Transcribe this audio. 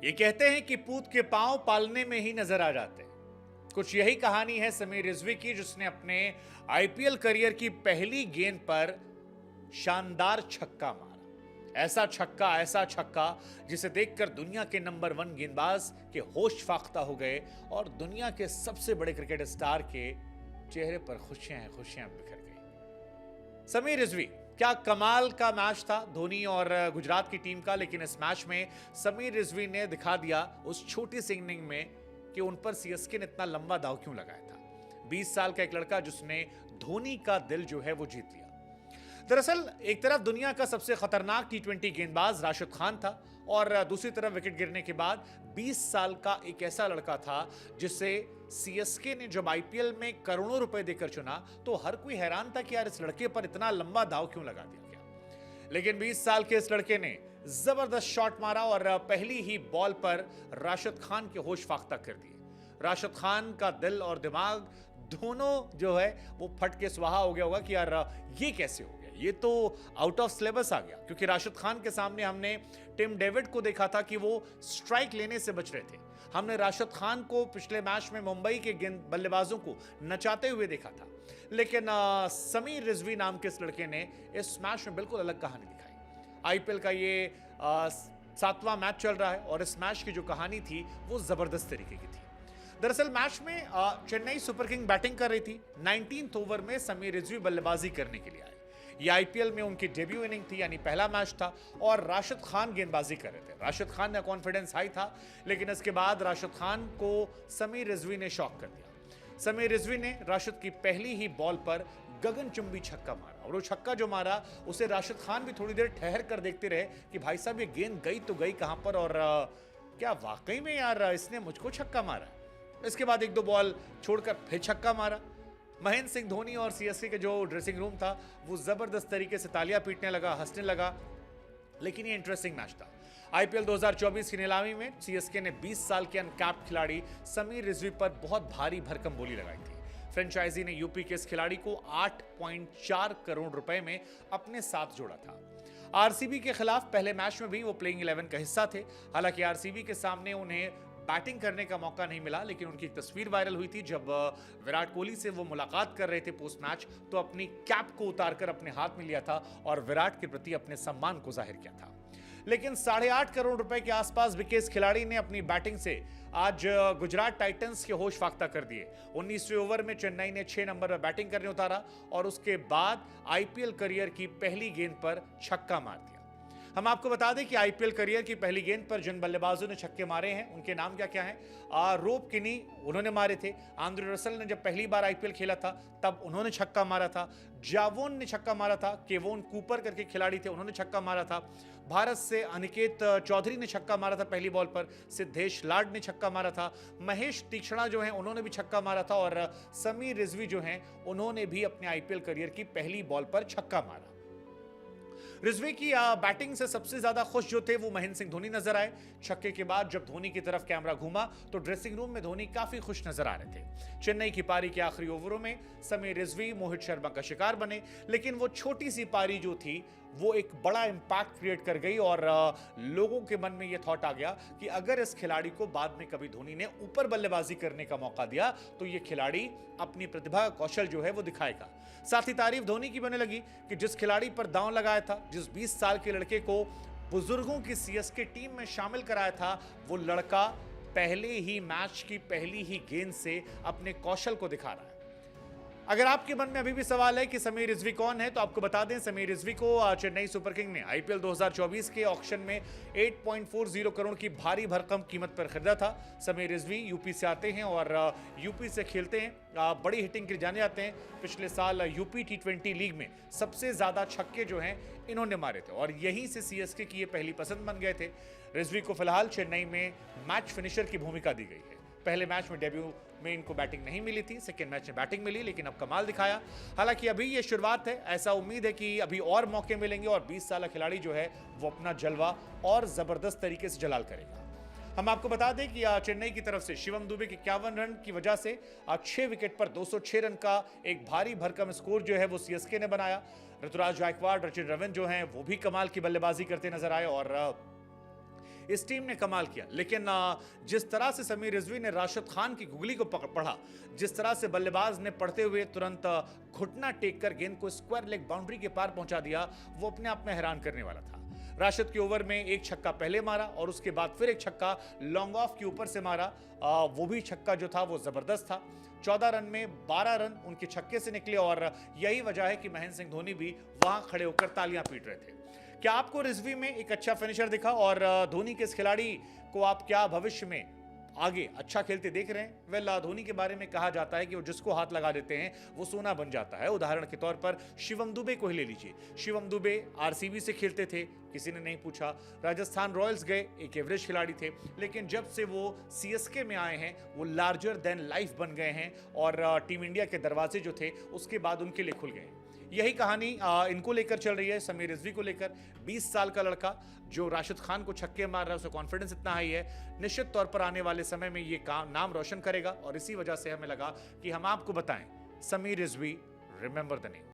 ये कहते हैं कि पूत के पांव पालने में ही नजर आ जाते हैं। कुछ यही कहानी है समीर रिजवी की, जिसने अपने आईपीएल करियर की पहली गेंद पर शानदार छक्का मारा। ऐसा छक्का जिसे देखकर दुनिया के नंबर 1 गेंदबाज के होश फाख्ता हो गए और दुनिया के सबसे बड़े क्रिकेट स्टार के चेहरे पर खुशियां बिखर गई। समीर रिजवी, क्या कमाल का मैच था धोनी और गुजरात की टीम का। लेकिन इस मैच में समीर रिजवी ने दिखा दिया उस छोटी सी इनिंग में कि उन पर सीएसके ने इतना लंबा दांव क्यों लगाया था। 20 साल का एक लड़का जिसने धोनी का दिल जो है वो जीत लिया। दरअसल एक तरफ दुनिया का सबसे खतरनाक टी20 गेंदबाज राशिद खान था और दूसरी तरफ विकेट गिरने के बाद 20 साल का एक ऐसा लड़का था जिसे सीएसके ने जब आईपीएल में करोड़ों रुपए देकर चुना तो हर कोई हैरान था कि यार इस लड़के पर इतना लंबा दांव क्यों लगा दिया गया। लेकिन 20 साल के इस लड़के ने जबरदस्त शॉट मारा और पहली ही बॉल पर राशिद खान के होश फाख्ता कर दिए। राशिद खान का दिल और दिमाग दोनों जो है वो फट के स्वाहा हो गया होगा कि यार ये कैसे हो गया, ये तो आउट ऑफ सिलेबस आ गया। क्योंकि राशिद खान के सामने हमने टिम डेविड को देखा था कि वो स्ट्राइक लेने से बच रहे थे। हमने राशिद खान को पिछले मैच में मुंबई के बल्लेबाजों को नचाते हुए देखा था। लेकिन समीर रिजवी नाम के इस लड़के ने इस मैच में बिल्कुल अलग कहानी दिखाई। आईपीएल का ये 7वां मैच चल रहा है और इस मैच की जो कहानी थी वो जबरदस्त तरीके की थी। दरअसल मैच में चेन्नई सुपर किंग बैटिंग कर रही थी। 19th ओवर में समीर रिजवी बल्लेबाजी करने के लिए आए। ये आईपीएल में उनकी डेब्यू इनिंग थी, यानी पहला मैच था और राशिद खान गेंदबाजी कर रहे थे। राशिद खान का कॉन्फिडेंस हाई था, लेकिन इसके बाद राशिद खान को समीर रिजवी ने शॉक कर दिया। समीर रिजवी ने राशिद की पहली ही बॉल पर गगनचुंबी छक्का मारा और वो छक्का जो मारा उसे राशिद खान भी थोड़ी देर ठहर कर देखते रहे कि भाई साहब ये गेंद गई तो गई कहां पर और क्या वाकई में यार इसने मुझको छक्का मारा। इसके बाद 1-2 बॉल छोड़कर फिर छक्का मारा। महेंद्र सिंह धोनी और सीएसके के जो ड्रेसिंग रूम था वो जबरदस्त तरीके से तालियां पीटने लगा, हंसने लगा। लेकिन ये इंटरेस्टिंग मैच था। आईपीएल 2024 की नीलामी में सीएसके ने 20 साल के अनकैप्ड खिलाड़ी समीर रिजवी पर बहुत भारी भरकम बोली लगाई थी। फ्रेंचाइजी ने यूपी के इस खिलाड़ी को 8.4 करोड़ रुपए में अपने साथ जोड़ा था। आरसीबी के खिलाफ पहले मैच में भी वो प्लेइंग 11 का हिस्सा थे। हालांकि आरसीबी के सामने उन्हें बैटिंग करने का मौका नहीं मिला, लेकिन उनकी एक तस्वीर वायरल हुई थी जब विराट कोहली से वो मुलाकात कर रहे थे पोस्ट मैच, तो अपनी कैप को उतारकर अपने हाथ में लिया था और विराट के प्रति अपने सम्मान को जाहिर किया था। लेकिन 8.5 करोड़ रुपए के आसपास बिके इस खिलाड़ी ने अपनी बैटिंग से आज गुजरात टाइटंस के होश फाख्ता कर दिए। 19वें ओवर में चेन्नई ने 6 नंबर पर बैटिंग करने उतारा और उसके बाद आईपीएल करियर की पहली गेंद पर छक्का मार दिया। हम आपको बता दें कि आईपीएल करियर की पहली गेंद पर जिन बल्लेबाजों ने छक्के मारे हैं उनके नाम क्या क्या हैं। रोब किनी उन्होंने मारे थे। आंद्रे रसल ने जब पहली बार आईपीएल खेला था तब उन्होंने छक्का मारा था। जावोन ने छक्का मारा था। केवोन कूपर करके खिलाड़ी थे, उन्होंने छक्का मारा था। भारत से अनिकेत चौधरी ने छक्का मारा था पहली बॉल पर। सिद्धेश लाड ने छक्का मारा था। महेश तीक्ष्णा जो हैं उन्होंने भी छक्का मारा था और समीर रिजवी जो हैं उन्होंने भी अपने आईपीएल करियर की पहली बॉल पर छक्का मारा। रिजवी की बैटिंग से सबसे ज्यादा खुश जो थे वो महेंद्र सिंह धोनी नजर आए। छक्के के बाद जब धोनी की तरफ कैमरा घूमा तो ड्रेसिंग रूम में धोनी काफी खुश नजर आ रहे थे। चेन्नई की पारी के आखिरी ओवरों में समीर रिजवी मोहित शर्मा का शिकार बने, लेकिन वो छोटी सी पारी जो थी वो एक बड़ा इंपैक्ट क्रिएट कर गई और लोगों के मन में ये थॉट आ गया कि अगर इस खिलाड़ी को बाद में कभी धोनी ने ऊपर बल्लेबाजी करने का मौका दिया तो ये खिलाड़ी अपनी प्रतिभा कौशल जो है वो दिखाएगा। साथ ही तारीफ धोनी की बनने लगी कि जिस खिलाड़ी पर दांव लगाया था, जिस 20 साल के लड़के को बुजुर्गों की सीएसके टीम में शामिल कराया था, वो लड़का पहले ही मैच की पहली ही गेंद से अपने कौशल को दिखा रहा है। अगर आपके मन में अभी भी सवाल है कि समीर रिजवी कौन है तो आपको बता दें, समीर रिजवी को चेन्नई सुपर किंग ने आईपीएल 2024 के ऑक्शन में 8.40 करोड़ की भारी भरकम कीमत पर खरीदा था। समीर रिजवी यूपी से आते हैं और यूपी से खेलते हैं, बड़ी हिटिंग के लिए जाने जाते हैं। पिछले साल यूपी टी20 लीग में सबसे ज्यादा छक्के जो हैं इन्होंने मारे थे और यहीं से सीएसके की ये पहली पसंद बन गए थे। रिजवी को फिलहाल चेन्नई में मैच फिनिशर की भूमिका दी गई है। पहले मैच में डेब्यू में इनको बैटिंग नहीं मिली थी, सेकेंड मैच में बैटिंग मिली, लेकिन अब कमाल दिखाया। हालांकि अभी ये शुरुआत है, ऐसा उम्मीद है कि अभी और मौके मिलेंगे और 20 साल खिलाड़ी जो है वो अपना जलवा और जबरदस्त तरीके से जलाल करेगा। हम आपको बता दें कि चेन्नई की तरफ से शिवम दुबे के 51 रन की वजह से 6 विकेट पर 206 रन का एक भारी भरकम स्कोर जो है वो सीएसके ने बनाया। ऋतुराज गायकवाड़, रचिन रविंद्र जो हैं वो भी कमाल की बल्लेबाजी करते नजर आए और इस टीम ने कमाल किया, लेकिन जिस तरह से समीर रिजवी ने राशिद खान की गुगली को पढ़ा, जिस तरह से बल्लेबाज ने पढ़ते हुए तुरंत घुटना टेक कर गेंद को स्क्वायर लेग बाउंड्री के पार पहुंचा दिया, वो अपने आप में हैरान करने वाला था। राशिद के ओवर में एक छक्का पहले मारा और उसके बाद फिर एक छक्का लॉन्ग ऑफ के ऊपर से मारा। वो भी छक्का जो था वो जबरदस्त था। 14 रन में 12 रन उनके छक्के से निकले और यही वजह है कि महेंद्र सिंह धोनी भी वहां खड़े होकर तालियां पीट रहे थे। क्या आपको रिजवी में एक अच्छा फिनिशर दिखा और धोनी के इस खिलाड़ी को आप क्या भविष्य में आगे अच्छा खेलते देख रहे हैं? वेल, धोनी के बारे में कहा जाता है कि वो जिसको हाथ लगा देते हैं वो सोना बन जाता है। उदाहरण के तौर पर शिवम दुबे को ही ले लीजिए। शिवम दुबे आरसीबी से खेलते थे, किसी ने नहीं पूछा। राजस्थान रॉयल्स गए, एक एवरेज खिलाड़ी थे, लेकिन जब से वो सीएसके में आए हैं वो लार्जर देन लाइफ बन गए हैं और टीम इंडिया के दरवाजे जो थे उसके बाद उनके लिए खुल गए हैं। यही कहानी इनको लेकर चल रही है, समीर रिजवी को लेकर। 20 साल का लड़का जो राशिद खान को छक्के मार रहा है, उसे कॉन्फिडेंस इतना हाई है, निश्चित तौर पर आने वाले समय में ये नाम रोशन करेगा और इसी वजह से हमें लगा कि हम आपको बताएं, Sameer Rizvi, remember the name.